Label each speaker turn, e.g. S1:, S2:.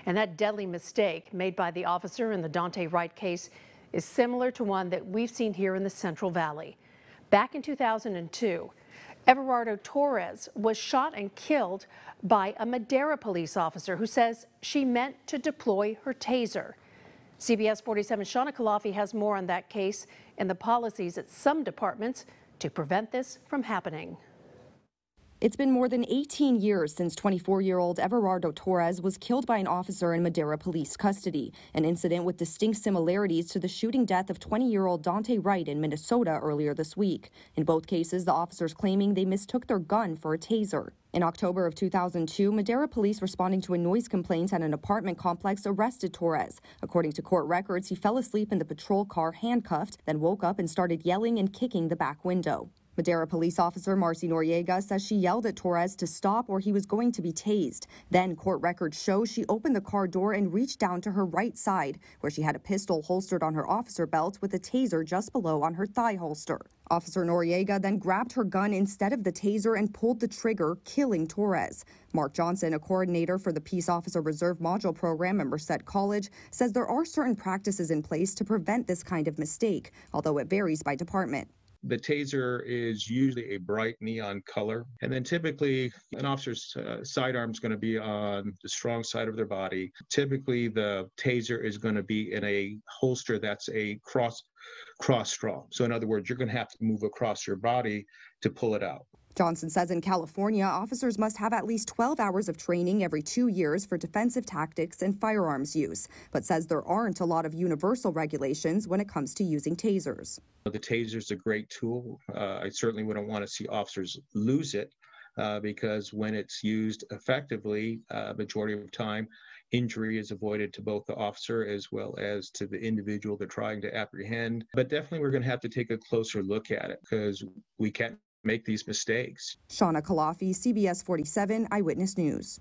S1: And that deadly mistake made by the officer in the Daunte Wright case is similar to one that we've seen here in the Central Valley. Back in 2002, Everardo Torres was shot and killed by a Madera police officer who says she meant to deploy her taser. CBS 47's Shauna Kalafi has more on that case and the policies at some departments to prevent this from happening.
S2: It's been more than 18 years since 24-year-old Everardo Torres was killed by an officer in Madera police custody, an incident with distinct similarities to the shooting death of 20-year-old Daunte Wright in Minnesota earlier this week. In both cases, the officers claiming they mistook their gun for a taser. In October of 2002, Madera police responding to a noise complaint at an apartment complex arrested Torres. According to court records, he fell asleep in the patrol car handcuffed, then woke up and started yelling and kicking the back window. Madera police officer Marcy Noriega says she yelled at Torres to stop or he was going to be tased. Then court records show she opened the car door and reached down to her right side, where she had a pistol holstered on her officer belt with a taser just below on her thigh holster. Officer Noriega then grabbed her gun instead of the taser and pulled the trigger, killing Torres. Mark Johnson, a coordinator for the Peace Officer Reserve Module Program at Merced College, says there are certain practices in place to prevent this kind of mistake, although it varies by department.
S3: The taser is usually a bright neon color, and then typically an officer's sidearm is going to be on the strong side of their body. Typically, the taser is going to be in a holster that's a cross strong. So in other words, you're going to have to move across your body to pull it out.
S2: Johnson says in California, officers must have at least 12 hours of training every 2 years for defensive tactics and firearms use, but says there aren't a lot of universal regulations when it comes to using tasers.
S3: The taser is a great tool. I certainly wouldn't want to see officers lose it because when it's used effectively, majority of the time, injury is avoided to both the officer as well as to the individual they're trying to apprehend. But definitely we're going to have to take a closer look at it because we can't make these mistakes.
S2: Shauna Kalafi, CBS 47 Eyewitness News.